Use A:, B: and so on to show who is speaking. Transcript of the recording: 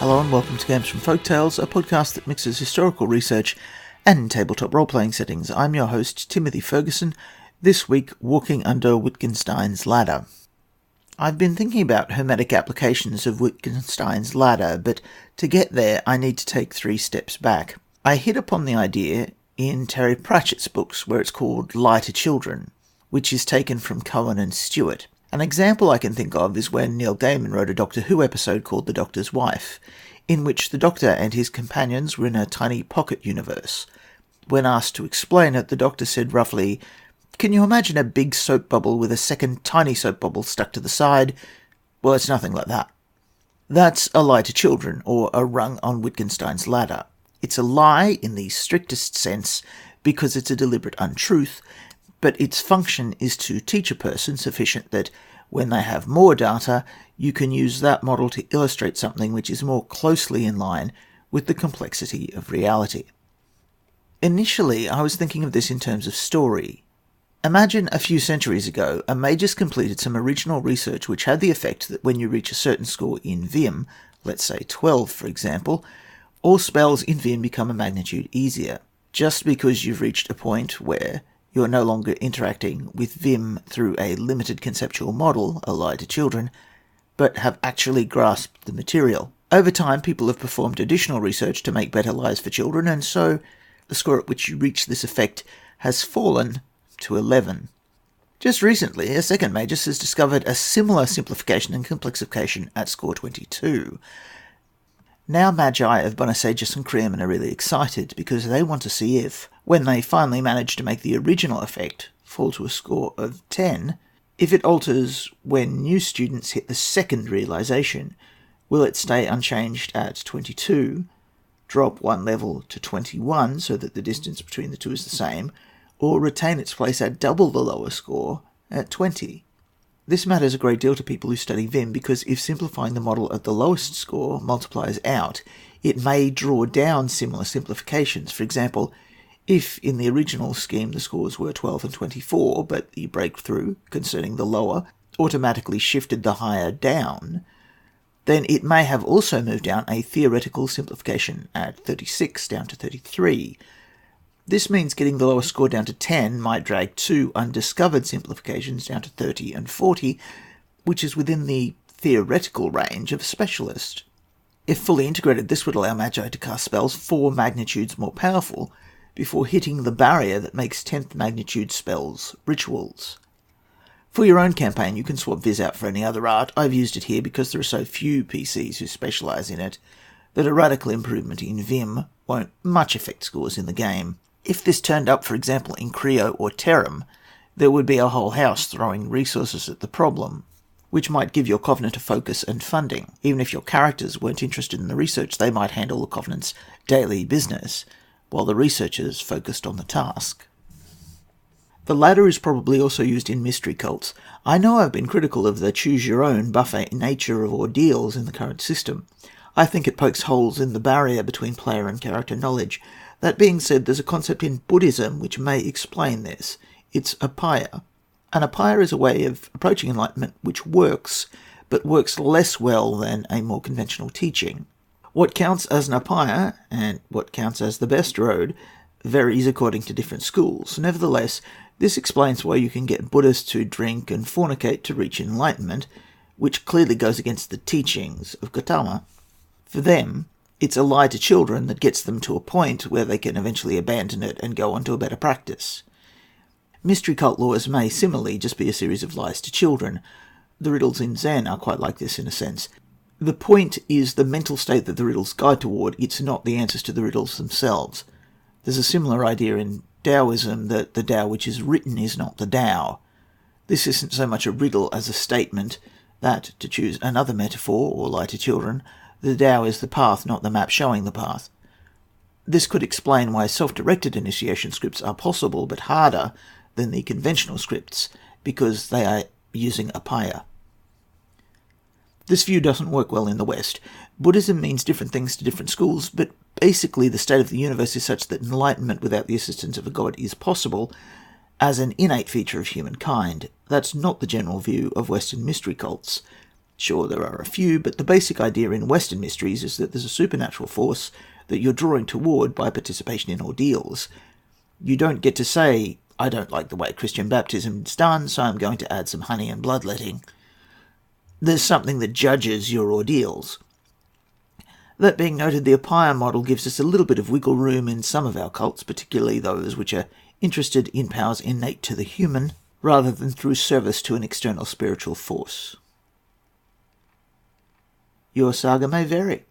A: Hello and welcome to Games from Folktales, a podcast that mixes historical research and tabletop role-playing settings. I'm your host, Timothy Ferguson, this week walking under Wittgenstein's ladder. I've been thinking about hermetic applications of Wittgenstein's ladder, but to get there I need to take 3 steps back. I hit upon the idea in Terry Pratchett's books, where it's called Lie to Children, which is taken from Cohen and Stewart. An example I can think of is when Neil Gaiman wrote a Doctor Who episode called The Doctor's Wife, in which the Doctor and his companions were in a tiny pocket universe. When asked to explain it, the Doctor said roughly, "Can you imagine a big soap bubble with a second tiny soap bubble stuck to the side? Well, it's nothing like that." That's a lie to children, or a rung on Wittgenstein's ladder. It's a lie in the strictest sense because it's a deliberate untruth, but its function is to teach a person sufficient that when they have more data, you can use that model to illustrate something which is more closely in line with the complexity of reality. Initially, I was thinking of this in terms of story. Imagine a few centuries ago, a magus completed some original research which had the effect that when you reach a certain score in Vim, let's say 12 for example, all spells in Vim become a magnitude easier, just because you've reached a point where you're no longer interacting with Vim through a limited conceptual model, a lie to children, but have actually grasped the material. Over time, people have performed additional research to make better lies for children, and so the score at which you reach this effect has fallen to 11. Just recently, a second magus has discovered a similar simplification and complexification at score 22. Now Magi of Bonasagus and Cream are really excited because they want to see if, when they finally manage to make the original effect fall to a score of 10, if it alters when new students hit the second realization. Will it stay unchanged at 22, drop 1 level to 21 so that the distance between the two is the same, or retain its place at double the lower score at 20? This matters a great deal to people who study Vim because if simplifying the model at the lowest score multiplies out, it may draw down similar simplifications. For example, if in the original scheme the scores were 12 and 24, but the breakthrough concerning the lower automatically shifted the higher down, then it may have also moved down a theoretical simplification at 36 down to 33. This means getting the lower score down to 10 might drag 2 undiscovered simplifications down to 30 and 40, which is within the theoretical range of a specialist. If fully integrated, this would allow Magi to cast spells 4 magnitudes more powerful before hitting the barrier that makes 10th magnitude spells rituals. For your own campaign, you can swap Viz out for any other art. I've used it here because there are so few PCs who specialise in it that a radical improvement in Vim won't much affect scores in the game. If this turned up, for example, in Creo or Terram, there would be a whole house throwing resources at the problem, which might give your Covenant a focus and funding. Even if your characters weren't interested in the research, they might handle the Covenant's daily business, while the researchers focused on the task. The ladder is probably also used in mystery cults. I know I've been critical of the choose-your-own buffet nature of ordeals in the current system. I think it pokes holes in the barrier between player and character knowledge. That being said, there's a concept in Buddhism which may explain this. It's upaya. An upaya is a way of approaching enlightenment which works, but works less well than a more conventional teaching. What counts as an upaya, and what counts as the best road, varies according to different schools. Nevertheless, this explains why you can get Buddhists to drink and fornicate to reach enlightenment, which clearly goes against the teachings of Gautama. For them, it's a lie to children that gets them to a point where they can eventually abandon it and go on to a better practice. Mystery cult laws may similarly just be a series of lies to children. The riddles in Zen are quite like this in a sense. The point is the mental state that the riddles guide toward. It's not the answers to the riddles themselves. There's a similar idea in Taoism that the Tao which is written is not the Tao. This isn't so much a riddle as a statement that, to choose another metaphor or lie to children, the Tao is the path, not the map showing the path. This could explain why self-directed initiation scripts are possible but harder than the conventional scripts, because they are using upaya. This view doesn't work well in the West. Buddhism means different things to different schools, but basically the state of the universe is such that enlightenment without the assistance of a god is possible as an innate feature of humankind. That's not the general view of Western mystery cults. Sure, there are a few, but the basic idea in Western mysteries is that there's a supernatural force that you're drawing toward by participation in ordeals. You don't get to say, I don't like the way Christian baptism is done, so I'm going to add some honey and bloodletting. There's something that judges your ordeals. That being noted, the Appiah model gives us a little bit of wiggle room in some of our cults, particularly those which are interested in powers innate to the human, rather than through service to an external spiritual force. Your saga may vary.